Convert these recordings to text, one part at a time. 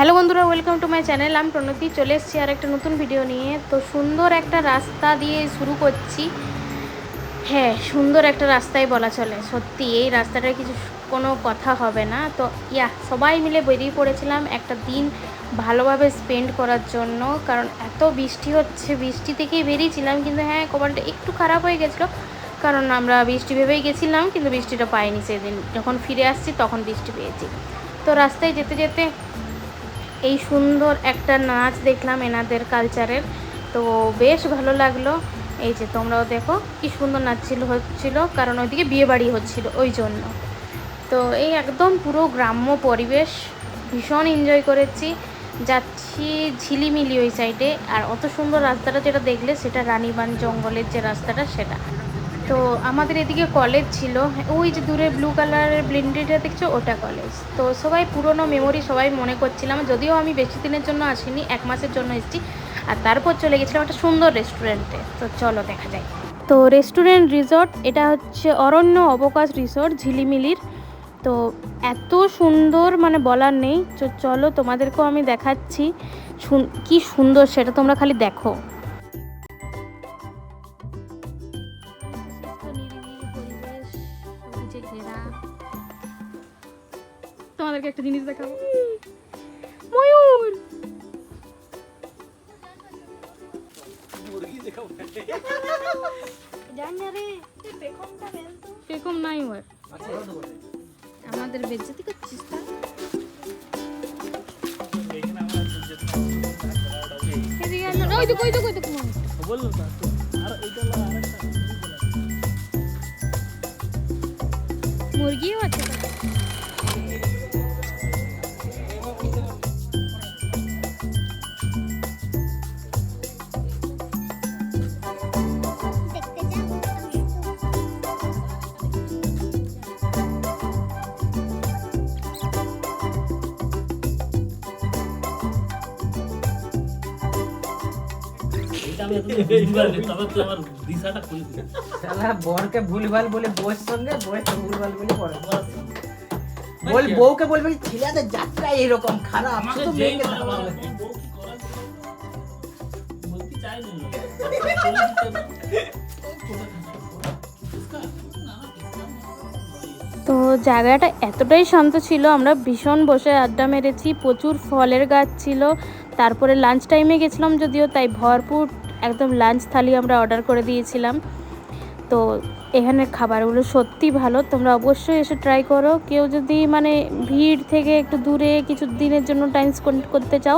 Hello বন্ধুরা, welcome to my channel. আমি প্রণতি চলে এসেছি আর একটা নতুন ভিডিও নিয়ে। তো সুন্দর একটা রাস্তা দিয়ে শুরু করছি। হ্যাঁ, সুন্দর একটা রাস্তায় বলা চলে। সত্যি এই রাস্তাটার কিছু কোনো কথা হবে না। তো সবাই মিলে বেরিয়ে পড়েছিলাম একটা দিন ভালোভাবে স্পেন্ড করার জন্য, কারণ এত বৃষ্টি হচ্ছে। বৃষ্টি থেকেই বেরিয়েছিলাম, কিন্তু হ্যাঁ কপালটা একটু খারাপ হয়ে গেছিলো, কারণ আমরা বৃষ্টি ভেবেই গেছিলাম, কিন্তু বৃষ্টিটা পাইনি। সেদিন যখন ফিরে আসছি তখন বৃষ্টি পেয়েছি। তো রাস্তায় যেতে যেতে এই সুন্দর একটা নাচ দেখলাম এনাদের কালচারের। তো বেশ ভালো লাগলো। এই যে তোমরাও দেখো কি সুন্দর হচ্ছিল, কারণ ওইদিকে বিয়ে বাড়ি হচ্ছিল ওই জন্য। তো এই একদম পুরো গ্রাম্য পরিবেশ, ভীষণ এনজয় করেছি। যাচ্ছি ঝিলিমিলি ওই সাইডে। আর অত সুন্দর রাস্তাটা যেটা দেখলে সেটা রানীবান জঙ্গলের যে রাস্তাটা সেটা। তো আমাদের এদিকে কলেজ ছিল, ওই যে দূরে ব্লু কালারের বিল্ডিংটা দেখছো ওটা কলেজ। তো সবাই পুরনো মেমোরি সবাই মনে করছিলাম, যদিও আমি বেশি দিনের জন্য আসিনি, 1 মাসের জন্য এসেছি। আর তারপর চলে গেছিলাম একটা সুন্দর রেস্টুরেন্টে। তো চলো দেখা যায়। তো রেস্টুরেন্ট রিসর্ট, এটা হচ্ছে অরণ্য অবকাশ রিসর্ট ঝিলিমিলির। তো এত সুন্দর মানে বলার নেই। তো চলো তোমাদেরকেও আমি দেখাচ্ছি কি সুন্দর, সেটা তোমরা খালি দেখো। তোমাদেরকে একটা জিনিস দেখাবো, ময়ূর। পেখম নাই ওর, আমাদের বেজ্জতি করছিস তা? মুরগিও আছে। বরকে ভুলভাল বলে বউয়ের সঙ্গে, বউকে ভুলভাল বলে বড় বল, বউকে বলবে ছেলেদের যাত্রা এরকম খারাপ, শুধু মেয়েকে ধামাবে। তো জায়গাটা এতটাই শান্ত ছিল, আমরা ভীষণ বসে আড্ডা মেরেছি। প্রচুর ফলের গাছ ছিল। তারপরে লাঞ্চ টাইমে গেছিলাম যদিও, তাই ভরপুর একদম লাঞ্চ থালি আমরা অর্ডার করে দিয়েছিলাম। তো এখানের খাবারগুলো সত্যি ভালো, তোমরা অবশ্যই এসে ট্রাই করো। কেউ যদি মানে ভিড় থেকে একটু দূরে কিছু দিনের জন্য টাইম স্পেন্ড করতে চাও,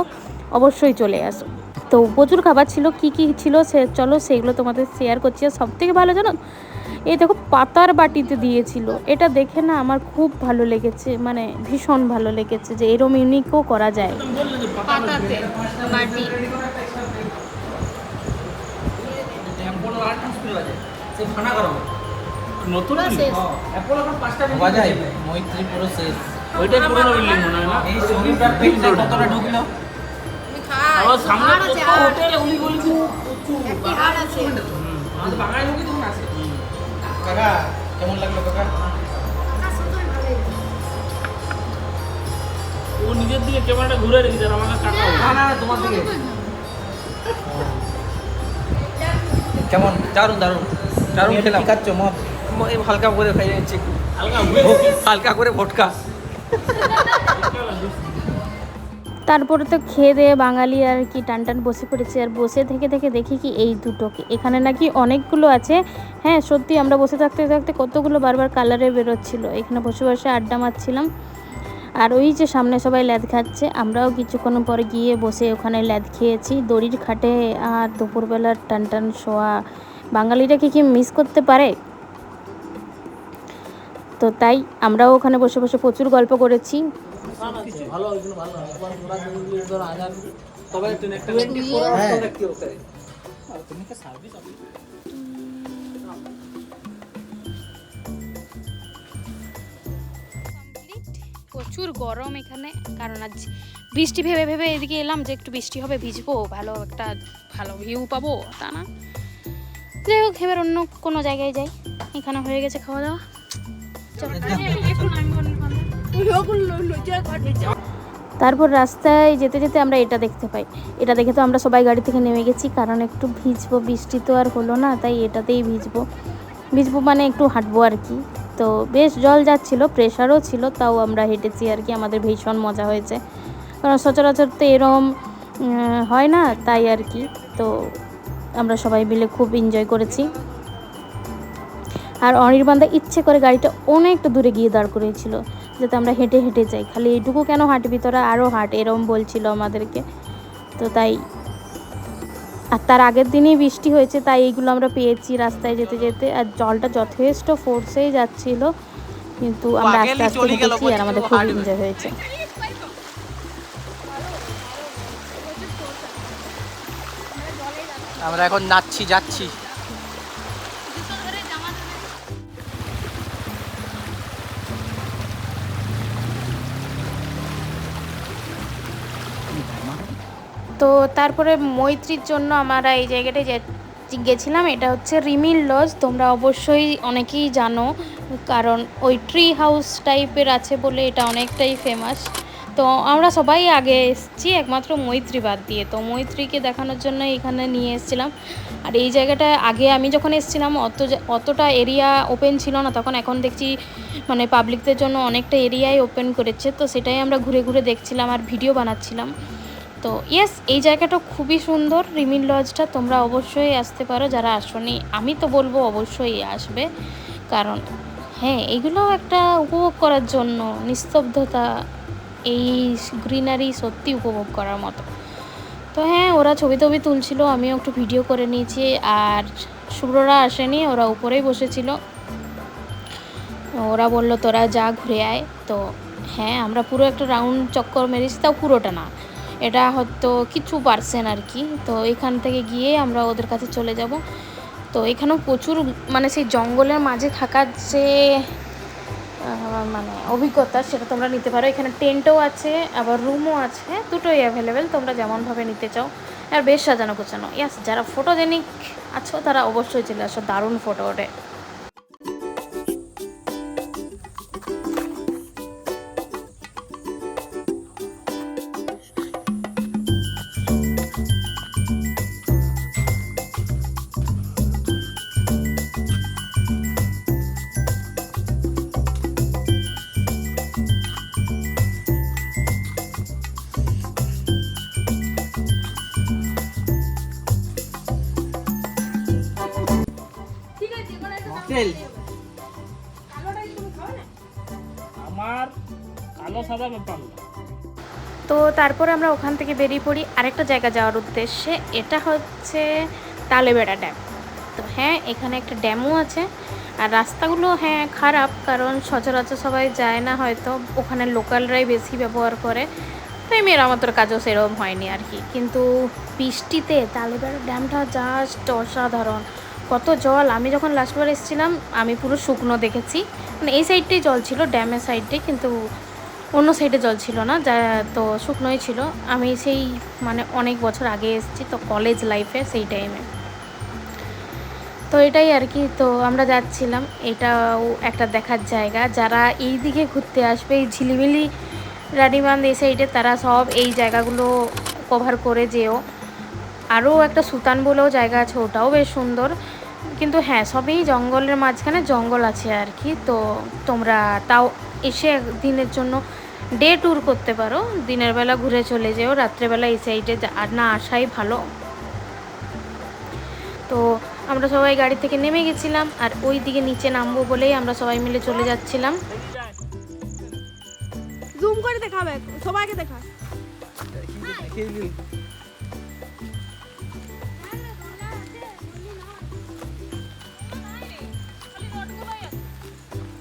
অবশ্যই চলে আসো। তো প্রচুর খাবার ছিল, কি কি ছিল চলো সেগুলো তোমাদের শেয়ার করছি। আর সবথেকে ভালো জানো, এই দেখো পাতার বাটিতে দিয়েছিল। এটা দেখে না আমার খুব ভালো লেগেছে, মানে ভীষণ ভালো লেগেছে যে এরম ইউনিকও করা যায় পাতাতে বাটি। নতুন অ্যাপোলো এখন 5টা বাজায়, মৈত্রী পুরো শেষ। ওইটাই পুরনো বিল্ডিং মনে হয় না? এই শনিবার দেখতে কতটা ঢুকলো। আবার সামনে হোটেল অলিগলি আমাদের বাঙালি লোকই তখন আছে। কাকা কেমন লাগলো কাকা? ও নিজের দিকে ক্যামেরাটা ঘুরে রেখেছে আর আমাকে কাটা। না না তোমার দিকে। কেমন? দারুন দারুন দারুন খেলাম। কাচ্ছ মত হালকা করে খাই যাচ্ছি, হালকা করে ভটকা। তারপরে তো খেয়ে দিয়ে বাঙালি আর কি টান টান বসে পড়েছে। আর বসে থেকে থেকে দেখি কি এই দুটোকে, এখানে নাকি অনেকগুলো আছে। হ্যাঁ সত্যি, আমরা বসে থাকতে থাকতে কতগুলো বারবার কালারে বেরোচ্ছিল। এখানে বসে বসে আড্ডা মারছিলাম। আর ওই যে সামনে সবাই ল্যাদ খাচ্ছে, আমরাও কিছুক্ষণ পরে গিয়ে বসে ওখানে ল্যাদ খেয়েছি দড়ির খাটে। আর দুপুরবেলার টান টান শোয়া, বাঙালিরা কি মিস করতে পারে? তো তাই আমরাও ওখানে বসে বসে প্রচুর গল্প করেছি। ভালো হয়েছিল, ভালো। একবার পুরা দিন ধরে আজান, তবে 24 আওয়ার্স দেখতে হতে। আর তুমি কি সার্ভিস আপনি? প্রচুর গরম এখানে, কারণ আজ বৃষ্টি ভেবে ভেবে এদিকে এলাম যে একটু বৃষ্টি হবে, ভিজবো, ভালো ভিউ পাবো, তা না। যাই হোক, এবার অন্য কোনো জায়গায় যাই। এখানে হয়ে গেছে খাওয়া দাওয়া। তারপর রাস্তায় যেতে যেতে আমরা এটা দেখতে পাই। এটা দেখে তো আমরা সবাই গাড়ি থেকে নেমে গেছি, কারণ একটু ভিজবো, বৃষ্টি তো আর হলো না, তাই এটাতেই ভিজবো মানে একটু হাঁটবো আর কি। তো বেশ জল যাচ্ছিলো, প্রেশারও ছিল, তাও আমরা হেঁটেছি আর কি। আমাদের ভীষণ মজা হয়েছে, কারণ সচরাচর তো এরম হয় না, তাই আর কি। তো আমরা সবাই মিলে খুব এনজয় করেছি। আর অনির্বাণদা ইচ্ছে করে গাড়িটা অনেকটা দূরে গিয়ে দাঁড় করিয়েছিল, যাতে আমরা হেঁটে হেঁটে যাই। খালি এইটুকু কেন হাঁটবি তোরা, আরও হাঁট, এরম বলছিল আমাদেরকে। তো তাই, আর তার আগের দিনই বৃষ্টি হয়েছে, তাই এইগুলো আমরা পেয়েছি রাস্তায় যেতে যেতে। আর জলটা যথেষ্ট ফোর্সেই যাচ্ছিল, কিন্তু আমরা আস্তে আস্তে হেঁটেছি আর আমাদের খুব এনজয় হয়েছে। আমরা এখন যাচ্ছি। তো তারপরে মৈত্রীর জন্য আমরা এই জায়গাটায় গেছিলাম। এটা হচ্ছে রিমিল লজ, তোমরা অবশ্যই অনেকেই জানো, কারণ ওই ট্রি হাউস টাইপের আছে বলে এটা অনেকটাই ফেমাস। তো আমরা সবাই আগে এসেছি, একমাত্র মৈত্রী বাদ দিয়ে। তো মৈত্রীকে দেখানোর জন্য এখানে নিয়ে এসেছিলাম। আর এই জায়গাটা আগে আমি যখন এসেছিলাম অতটা এরিয়া ওপেন ছিল না, তখন এখন দেখছি মানে পাবলিকদের জন্য অনেকটা এরিয়াই ওপেন করেছে। তো সেটাই আমরা ঘুরে ঘুরে দেখছিলাম আর ভিডিও বানাচ্ছিলাম। তো ইয়েস, এই জায়গাটা খুবই সুন্দর, রিমিল লজটা। তোমরা অবশ্যই আসতে পারো, যারা আসোনি আমি তো বলবো অবশ্যই আসবে, কারণ হ্যাঁ, এইগুলো একটা উপভোগ করার জন্য, নিস্তব্ধতা, এই গ্রিনারি সত্যি উপভোগ করার মতো। তো হ্যাঁ, ওরা ছবি টবি তুলছিল, আমিও একটু ভিডিও করে নিয়েছি। আর শুভ্ররা আসেনি, ওরা উপরেই বসেছিল। ওরা বলল তোরা যা ঘুরে আয়। তো হ্যাঁ, আমরা পুরো একটা রাউন্ড চক্কর মেরেছি, তাও পুরোটা না, এটা হয়তো কিছু পার্সেন্ট আর কি। তো এখান থেকে গিয়ে আমরা ওদের কাছে চলে যাব। তো এখানেও প্রচুর মানে সেই জঙ্গলের মাঝে থাকার যে মানে অভিজ্ঞতা, সেটা তোমরা নিতে পারো। এখানে টেন্টও আছে, আবার রুমও আছে, দুটোই অ্যাভেলেবেল, তোমরা যেমনভাবে নিতে চাও। আর বেশ সাজানো গোছানো। ইয়াস, যারা ফটোজেনিক আছো তারা অবশ্যই চলে আসো, দারুণ ফটো ওঠে। আমার কালো সাদা ব্যাপার না। তো তারপরে আমরা ওখান থেকে বেরিয়ে পড়ি আরেকটা জায়গা যাওয়ার উদ্দেশ্যে। এটা হচ্ছে তালেবেড়া ড্যাম। তো হ্যাঁ, এখানে একটা ড্যামও আছে। আর রাস্তাগুলো হ্যাঁ খারাপ, কারণ সচরাচর সবাই যায় না হয়তো, ওখানে লোকালরাই বেশি ব্যবহার করে, তাই মেরামতের কাজও সেরকম হয়নি আর কি। কিন্তু বৃষ্টিতে তালেবেড়া ড্যামটা জাস্ট অসাধারণ, কত জল! আমি যখন লাস্টবার এসেছিলাম আমি পুরো শুকনো দেখেছি, মানে এই সাইডটাই জল ছিল, ড্যামের সাইডটাই, কিন্তু অন্য সাইডে জল ছিল না, যা তো শুকনোই ছিল। আমি সেই মানে অনেক বছর আগে এসেছি, তো কলেজ লাইফে সেই টাইমে। তো এটাই আর কি। তো আমরা যাচ্ছিলাম, এটাও একটা দেখার জায়গা। যারা এই দিকে ঘুরতে আসবে, এই ঝিলিমিলি রানীবাঁধ এই সাইডে, তারা সব এই জায়গাগুলো কভার করে যেও। আরও একটা সুতান বলেও জায়গা আছে, ওটাও বেশ সুন্দর, কিন্তু হ্যাঁ সবই জঙ্গলের মাঝখানে, জঙ্গল আছে আর কি। তো তোমরা তাও এসে দিনের জন্য ডে ট্যুর করতে পারো, দিনের বেলা ঘুরে চলে যেও, রাত্রেবেলা এই সাইডে আর না আসাই ভালো। তো আমরা সবাই গাড়ি থেকে নেমে গেছিলাম, আর ওই দিকে নিচে নামবো বলেই আমরা সবাই মিলে চলে যাচ্ছিলাম। জুম করে দেখাবে, সবাইকে দেখা।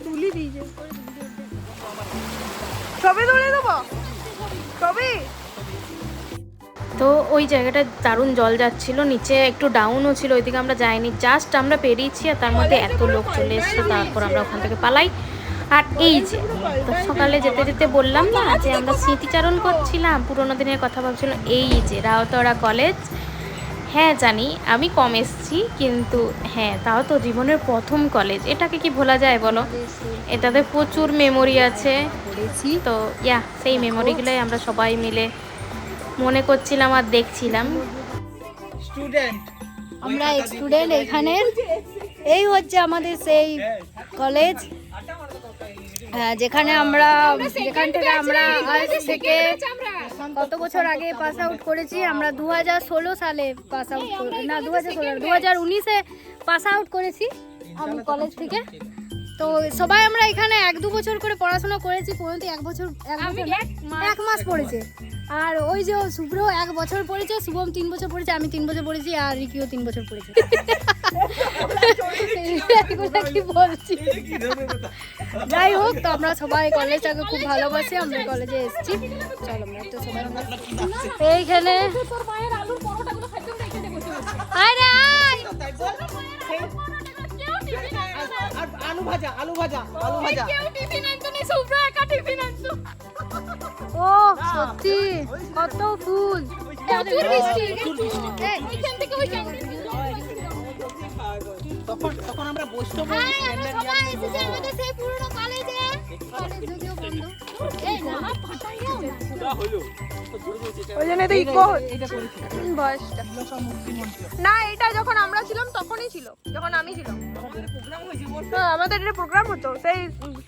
তুলি দিয়েছে, ছবি তুলে দেবো, ছবি। তো ওই জায়গাটা দারুণ জল যাচ্ছিল, নিচে একটু ডাউনও ছিল, ওইদিকে আমরা যাইনি, জাস্ট আমরা পেরিয়েছি, আর তার মধ্যে এত লোক চলে এসেছে, তারপর আমরা ওখান থেকে পালাই। আর এই যে তো সকালে যেতে যেতে বললাম না যে আমরা স্মৃতিচারণ করছিলাম, পুরোনো দিনের কথা ভাবছিলাম, এই যে রাউতরা কলেজ। হ্যাঁ জানি আমি কম এসেছি, কিন্তু হ্যাঁ তাও তো জীবনের প্রথম কলেজ, এটাকে কি ভোলা যায় বলো? এটাতে প্রচুর মেমোরি আছে। তো সেই মেমোরিগুলোই আমরা সবাই মিলে মনে করছিলাম আর দেখছিলাম। স্টুডেন্ট আমরা স্টুডেন্ট এখানের। এই হচ্ছে আমাদের সেই কলেজ, যেখানে যেখান থেকে আমরা আজ থেকে কত বছর আগে পাস আউট করেছি। আমরা 2016 সালে পাস আউট, না 2019-এ পাস আউট করেছি আমি কলেজ থেকে। তো সবাই আমরা এখানে 1-2 বছর করে পড়াশোনা করেছি। পর্যন্ত এক মাস পড়েছে। আর ওই যে শুভ্র 1 বছর পড়েছে, শুভম 3 বছর পড়েছে, আমি 3 বছর পড়েছি, আর রিকিও 3 বছর পড়েছে। কি বলছি, যাই হোক, তো আমরা সবাই কলেজটাকে খুব ভালোবাসি, আমরা কলেজে এসেছি। চলো আমরা তো সবাই এইখানে আলু ভাজা আলু ভাজা আলু ভাজা। ও সত্যি কত ফুল, প্রচুর বৃষ্টি। তখন আমরা বসতে ওই জন্য তো ইকো বয়সটা না, এটা যখন আমরা ছিলাম তখনই ছিল, যখন আমি ছিলাম। হ্যাঁ, আমাদের একটা প্রোগ্রাম হতো, সেই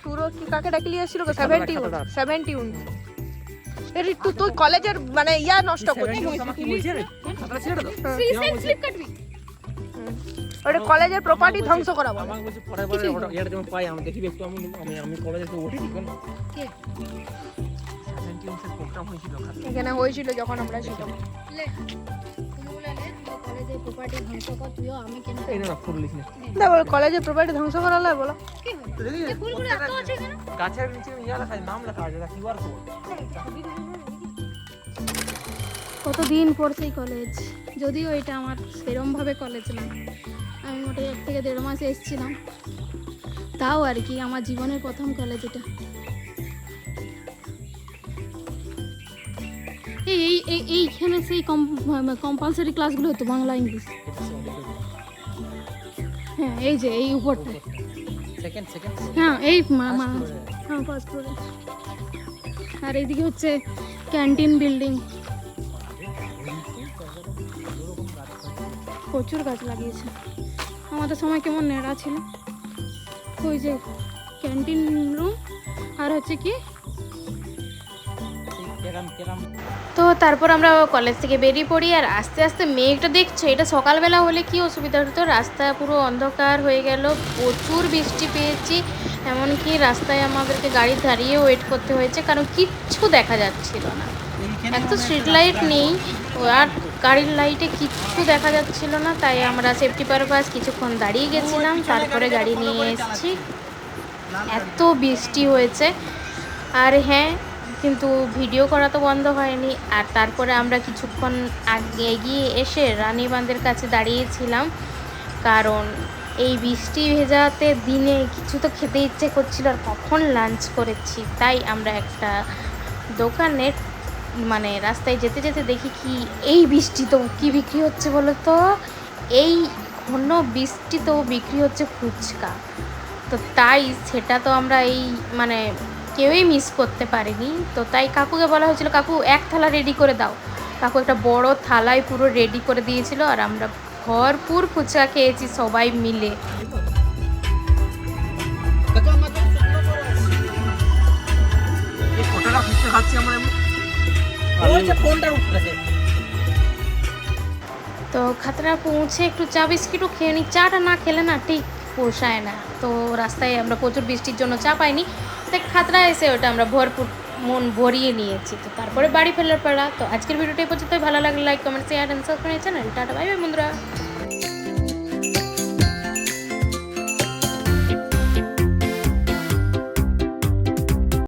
সুরো কি কাকে ডাকি এসেছিল 71 এর একটু তুই কলেজের মানে নষ্ট করছিস। ওটা কলেজের প্রপার্টি ধ্বংস করা বলে। আমাকে বলছে পরের বারে ওটা এটা যখন পাই আমি দেখি একটু আমি কলেজে তো ওঠি ঠিক না। কে 17 এর প্রোগ্রাম হয়েছিল এখানে হয়েছিল যখন আমরা ছিলাম। কলেজের প্রপার্টি ধ্বংস কর তুইও, আমি কেন? এই না ফুল লিখ না দেখো কলেজের প্রপার্টি ধ্বংস করা লাগে বলো। ফুলগুলো এত আছে কেন? গাছের নিচে লেখা নাম লেখা আছে কিউআর কোড। কতদিন পর সেই কলেজ, যদিও এটা আমার সেরমভাবে কলেজ না, আমি মোটে 1 থেকে 1.5 মাস এসেছিলাম, তাও আর কি আমার জীবনের প্রথম কলেজ এটা। এইখানে সেই কম্পালসারি ক্লাসগুলো হতো, বাংলা ইংলিশ। হ্যাঁ এই যে এই উপরটা, সেকেন্ড হ্যাঁ এই হ্যাঁ ফার্স্ট ফ্লোরে। আর এইদিকে হচ্ছে ক্যান্টিন বিল্ডিং, প্রচুর গাছ লাগিয়েছে। আমাদের সময় কেমন নেড়া ছিল। ওই যে ক্যান্টিন রুম, আর হচ্ছে কি। তো তারপর আমরা কলেজ থেকে বেরিয়ে পড়ি, আর আস্তে আস্তে মেঘটা দেখছো, এটা সকালবেলা হলে কি অসুবিধা হতো, রাস্তা পুরো অন্ধকার হয়ে গেল, প্রচুর বৃষ্টি পেয়েছি, এমনকি রাস্তায় আমাদেরকে গাড়ি দাঁড়িয়ে ওয়েট করতে হয়েছে, কারণ কিচ্ছু দেখা যাচ্ছিল না। এক তো স্ট্রিট লাইট নেই, আর গাড়ির লাইটে কিচ্ছু দেখা যাচ্ছিল না, তাই আমরা সেফটি পারপাস কিছুক্ষণ দাঁড়িয়ে গেছিলাম, তারপরে গাড়ি নিয়ে এসেছি। এত বৃষ্টি হয়েছে, আর হ্যাঁ কিন্তু ভিডিও করা তো বন্ধ হয়নি। আর তারপরে আমরা কিছুক্ষণ আগে এগিয়ে এসে রানীবাঁধের কাছে দাঁড়িয়েছিলাম, কারণ এই বৃষ্টি ভেজাতে দিনে কিছু তো খেতে ইচ্ছে করছিল, আর কখন লাঞ্চ করেছি, তাই আমরা একটা দোকানে মানে রাস্তায় যেতে যেতে দেখি কি এই বৃষ্টি তো কি বিক্রি হচ্ছে বলো তো, এই ঘন বৃষ্টি তো বিক্রি হচ্ছে ফুচকা। তো তাই সেটা তো আমরা এই মানে কেউই মিস করতে পারিনি। তো তাই কাকুকে বলা হয়েছিল, কাকু 1 থালা রেডি করে দাও। কাকু একটা বড় থালায় পুরো রেডি করে দিয়েছিল, আর আমরা ভরপুর ফুচকা খেয়েছি সবাই মিলে। তো খাতড়া পৌঁছে একটু চা বিস্কিটও খেয়ে নিই, চাটা না খেলে না ঠিক পোষায় না। তো রাস্তায় আমরা প্রচুর বৃষ্টির জন্য চা পাইনি, তাই খাতড়া এসে ওটা আমরা ভরপুর মন ভরিয়ে নিয়েছি। তো তারপরে বাড়ি ফেরার পালা। তো আজকের ভিডিওটা এই পর্যন্তই, ভালো লাগলে like comment share and subscribe channel. Tata bye bye বন্ধুরা।